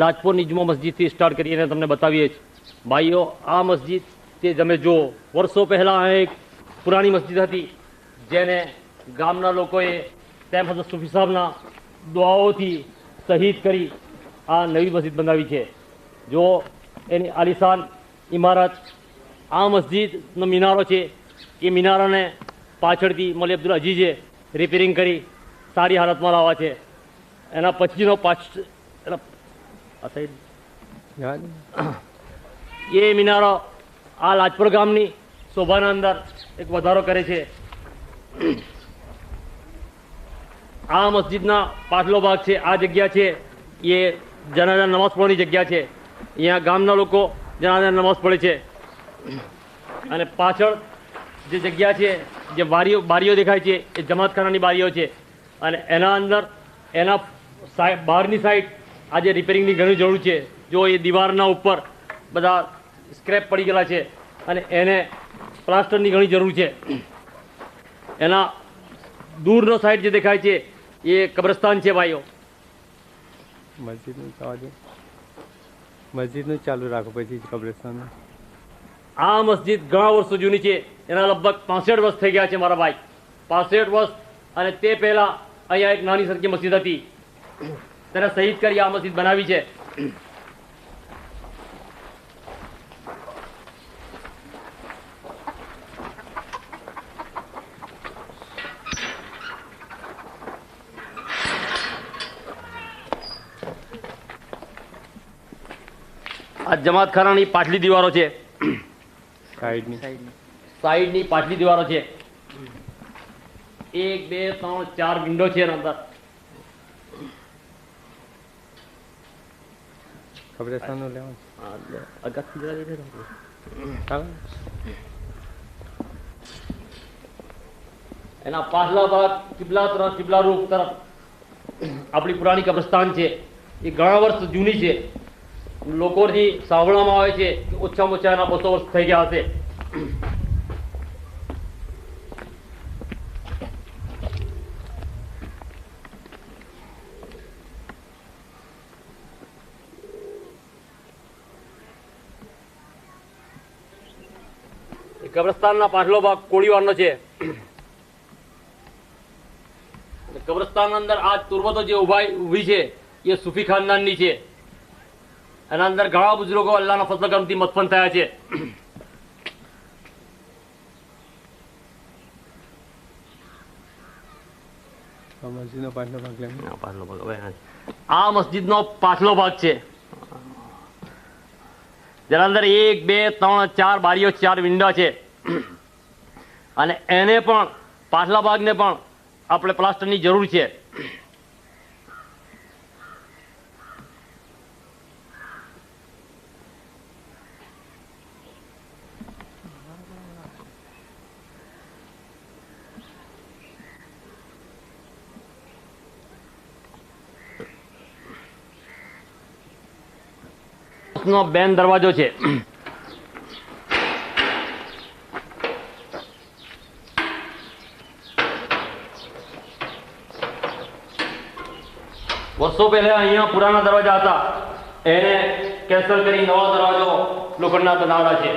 લાજપોરની Juma મસ્જિદથી start કરીને તમને બતાવીએ છીએ. ભાઈઓ, આ મસ્જિદ તે તમે જુઓ, વર્ષો પહેલાં એક પુરાણી મસ્જિદ હતી જેને ગામના લોકોએ તેમ હઝરત સુફી સાહેબના દુઆઓથી શહીદ કરી આ નવી મસ્જિદ બનાવી છે. જો એની આલિશાન ઇમારત, આ મસ્જિદનો મિનારો છે, એ મિનારાને પાછળથી મૌલવી અબ્દુલ અજીઝે રિપેરિંગ કરી સારી હાલતમાં લાવવા છે. એના પછીનો એ મિનારો આ લાજપુર ગામની શોભાના અંદર એક વધારો કરે છે. આ મસ્જિદના પાછલો ભાગ છે, આ જગ્યા છે એ જનાઝા નમાઝ પઢવાની જગ્યા છે. અહીંયા ગામના લોકો જનાઝા નમાઝ પડે છે. અને પાછળ જે જગ્યા છે, જે બારીઓ દેખાય છે, એ જમાતખાનાની બારીઓ છે. અને એના અંદર એના બહારની સાઈડ આજે રિપેરિંગની ઘણી જરૂર છે. જો એ દીવારના ઉપર બધા સ્ક્રેપ પડી ગયેલા છે અને એને પ્લાસ્ટરની ઘણી જરૂર છે. એના દૂરનો સાઈડ જે દેખાય છે એ કબ્રસ્તાન છે. ભાઈઓ, મસ્જિદનું ચાલુ રાખો પછી કબ્રસ્તાન. આ મસ્જિદ ઘણા વર્ષો જૂની છે. એના લગભગ 65 વર્ષ થઈ ગયા છે મારા ભાઈ, 65 વર્ષ. અને તે પહેલા અહીંયા એક નાની સરખી મસ્જિદ હતી, તેને શહીદ કરી આ મસ્જિદ બનાવી છે. આ જમાતખાનાની પાછલી દીવારો છે, સાઈડની પાછલી દીવારો છે. 1 2 3 4 વિન્ડો છે એના અંદર. એના પાછલા ભાગ કિબલા રૂપ તરફ આપણી પુરાણી કબ્રસ્તાન છે. એ ઘણા વર્ષ જૂની છે. લોકોથી સાંભળવામાં આવે છે કે ઓછામાં ઓછા એના 200 વર્ષ થઈ ગયા હશે. કબ્રસ્તાનના પાછલો ભાગ કોળીવારનો છે. કબ્રસ્તાનના અંદર આ તુર્બતો જે ઊભી છે એ સુફી ખાનદાનની છે. એના અંદર ઘણા બુઝુર્ગો અલ્લાહના ફઝલ કરમથી મદફન થયા છે. આ મસ્જિદનો પાછલો ભાગ છે, જેના અંદર 1 2 3 4 બારીઓ, 4 વિન્ડો છે. અને એને પણ પાછલા ભાગને પણ આપણે પ્લાસ્ટરની જરૂર છે. નો બેન દરવાજો છે. વર્ષો પહેલા અહીંયા પુરાના દરવાજા હતા, એને કેન્સલ કરી નવા દરવાજો લોખંડના બનાવેલા છે.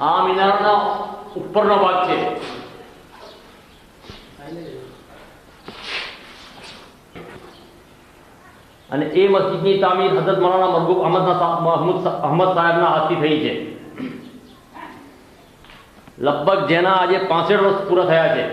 આ મિનારનો ઉપરનો ભાગ છે. અને એ મસ્જિદની તામીર હઝરત મૌલાના મરગૂબ અહમદ સાહેબના હાથથી થઈ છે. લગભગ જેના આજે 65 વર્ષ પૂરા થયા છે.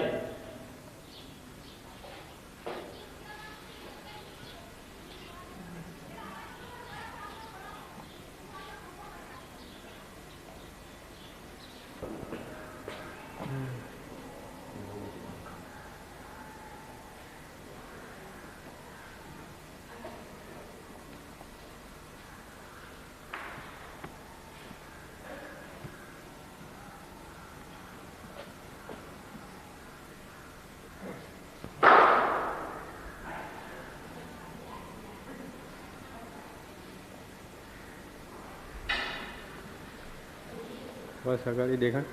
બસ આગળ દેખાય.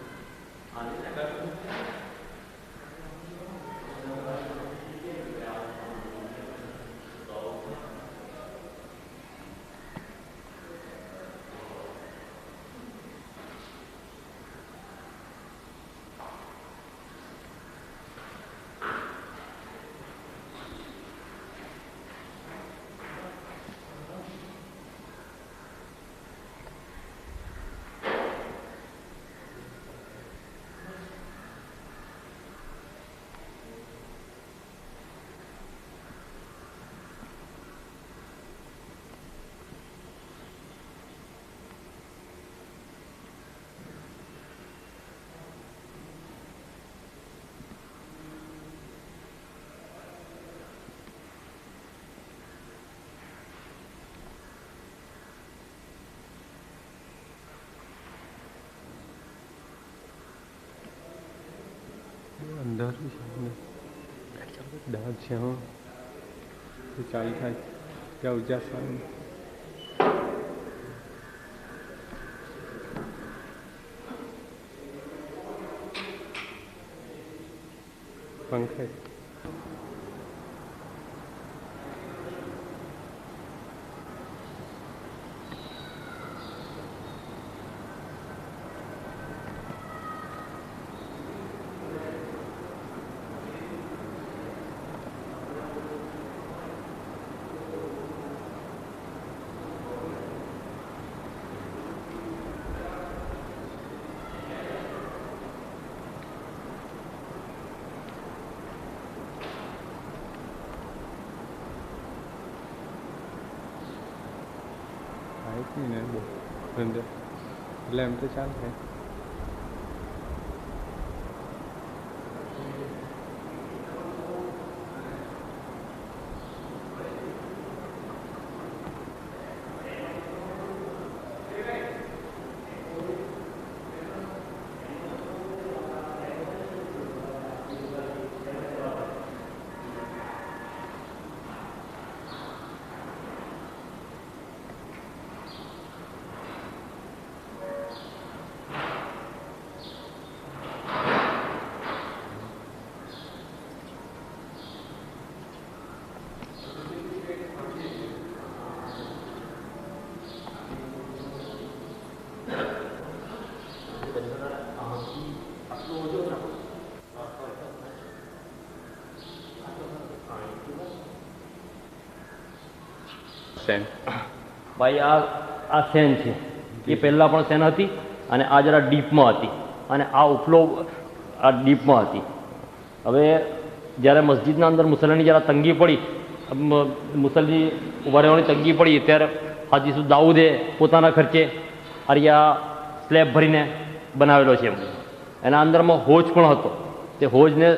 અંધારું છે ડાળ છે હા એ ચાલુ થાય ત્યાં ઉજાસ આવે પંખા નહીં ને બહુ અંદર એટલે એમ તો ચાલે ભાઈ આ સેન છે એ પહેલાં પણ સેન હતી અને આ જરા ડીપમાં હતી અને આ ઉપલો આ ડીપમાં હતી. હવે જ્યારે મસ્જિદના અંદર મુસલ્લાની જરા તંગી પડી મુસલ્લી ઉભા રહેવાની તંગી પડી ત્યારે હાજી સુદ દાઉદે પોતાના ખર્ચે આ સ્લેબ ભરીને બનાવેલો છે. એના અંદરમાં હોજ પણ હતો. તે હોજને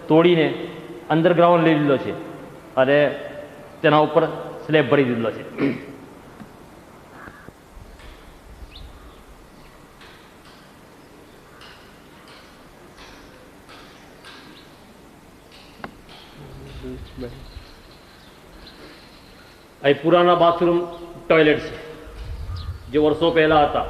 તોડીને અંડરગ્રાઉન્ડ લઈ લીધો છે અને તેના ઉપર સ્લેબ ભરી દીધેલો છે. અહીં પુરાના બાથરૂમ ટોયલેટ છે જે વર્ષો પહેલા હતા.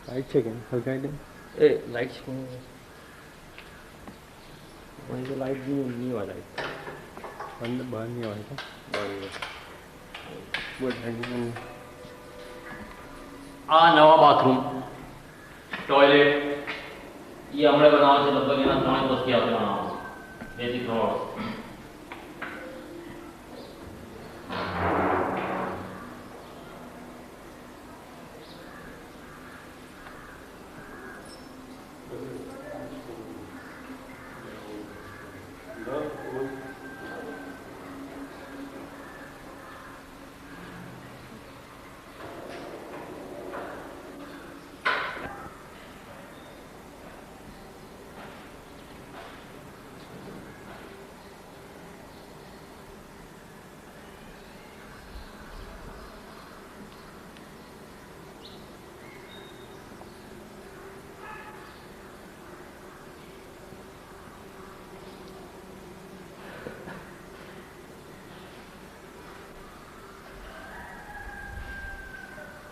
લાઈટ છે કે હલકાઈ દે એ લાઈટ છે લાઈટ નહીં હોય લાઈટ અંદર બહાર નહીં આવે આ નવા બાથરૂમ ટોયલેટ એ હમણાં બનાવે છે. લગભગ એના 3 વર્ષથી આપણે બનાવવા 2 થી 3 વર્ષ.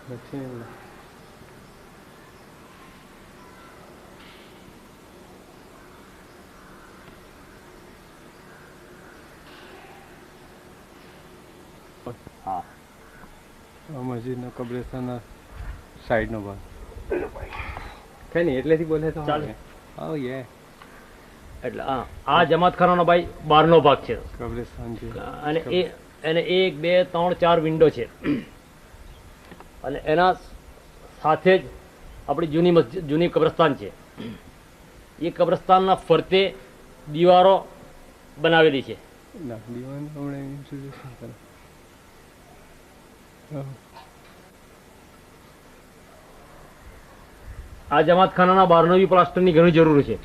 નથી ને હા મસ્જિદનો કબ્રસ્તાનના સાઈડનો ભાગ કઈ નહીં એટલેથી બોલે તો ચાલે. ઓ યે એટલે આ જમાતખાનાનો ભાઈ બહારનો ભાગ છે કબ્રસ્તાન છે અને એને 1 2 3 4 વિન્ડો છે અને એના સાથે જ આપણી જૂની મસ્જિદ જૂની કબ્રસ્તાન છે. એ કબ્રસ્તાનના ફરતે દીવારો બનાવેલી છે. ના દીવાન હમણાં ઇન્સ્ટોલેશન કરે આ જમાતખાનાના બહારનો બી પ્લાસ્ટરની ઘણી જરૂર છે.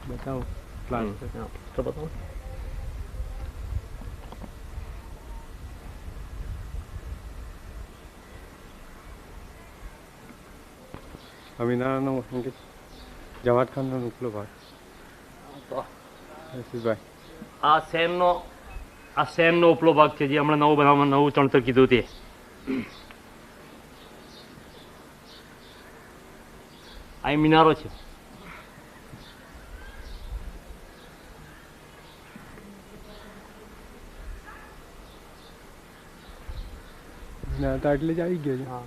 બતાવો પ્લાન. તો બતાવો. સ્વામિનારાયણનો અંકિત જમાતખાનનો ઉપલો ભાગ. ભાઈ આ સેમનો ઉપલો ભાગ છે જે હમણાં નવું બનાવવામાં નવું ચણતર કીધું તે. આ મિનારો છે. ના તો એટલે જ આવી ગયો છે. હા.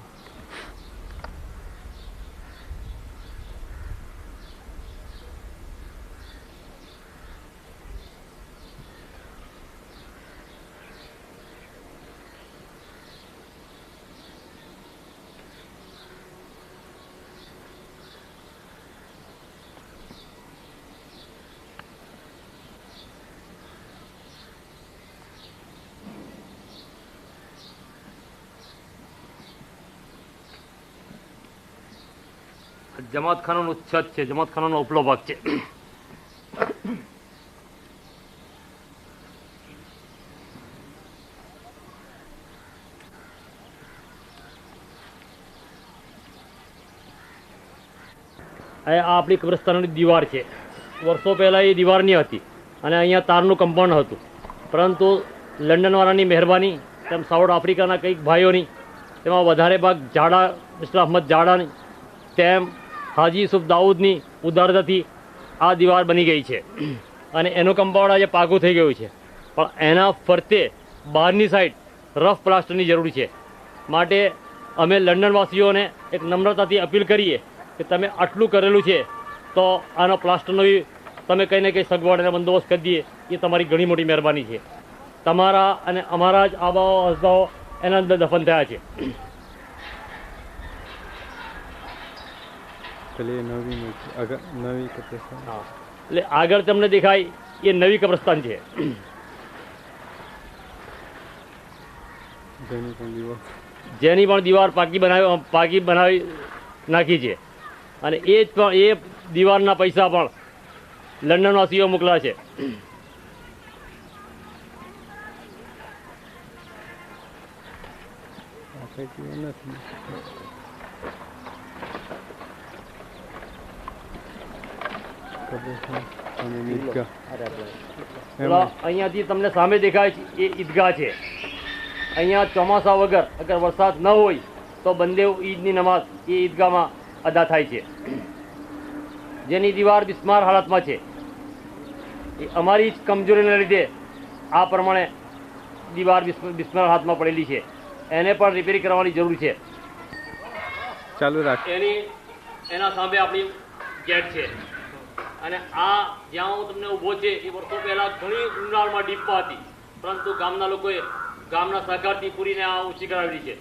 જમાતખાનાનું છત છે. જમાતખાનાનો ઉપલો ભાગ છે. આ આપણી કબ્રસ્તાનની દીવાર છે. વર્ષો પહેલાં એ દીવારની હતી અને અહીંયા તારનું કમ્પાઉન્ડ હતું, પરંતુ લંડનવાળાની મહેરબાની તેમ સાઉથ આફ્રિકાના કંઈક ભાઈઓની તેમાં વધારે ભાગ જાડા મિસ્ટર અહમદ જાડાની તેમ હાજી યુસુફ દાઉદની ઉદારતાથી આ દીવાર બની ગઈ છે અને એનું કમ્પાઉન્ડ આજે પાકું થઈ ગયું છે. પણ એના ફરતે બહારની સાઈડ રફ પ્લાસ્ટરની જરૂર છે. માટે અમે લંડનવાસીઓને એક નમ્રતાથી અપીલ કરીએ કે તમે આટલું કરેલું છે તો આનો પ્લાસ્ટરનો તમે કંઈ ને કંઈ સગવડ અને બંદોબસ્ત કરી દઈએ એ તમારી ઘણી મોટી મહેરબાની છે. તમારા અને અમારા જ આબાઓ હસદાઓ એના અંદર દફન થયા છે. નવી કબ્રસ્તાન. હા, એટલે આગળ તમને દેખાય એ નવી કબ્રસ્તાન છે. જેની પણ દીવાર પાકી બનાવી નાખી છે અને એ દીવારના પૈસા પણ લંડનવાસીઓ મોકલા છે. અહીંયાથી તમને સામે દેખાય છે એ ઈદગાહ છે. અહીંયા ચોમાસા વગર અગર વરસાદ ન હોય તો બંદેવ ઈદની નમાઝ એ ઈદગાહમાં અદા થાય છે. જેની દીવાર બિસ્માર હાલતમાં છે. એ અમારી જ કમજોરીને લીધે આ પ્રમાણે દીવાર બિસ્માર હાથમાં પડેલી છે. એને પણ રિપેરિંગ કરવાની જરૂર છે. ચાલુ રાખ. એના સામે આપણી ગેટ છે અને આ જ્યાં હું તમને ઊભો છે એ વર્ષો પહેલાં ઘણી ઊંડાણમાં ડીપમાં હતી, પરંતુ ગામના લોકોએ ગામના સહકારથી પૂરીને આ ઊંચી કરાવેલી છે.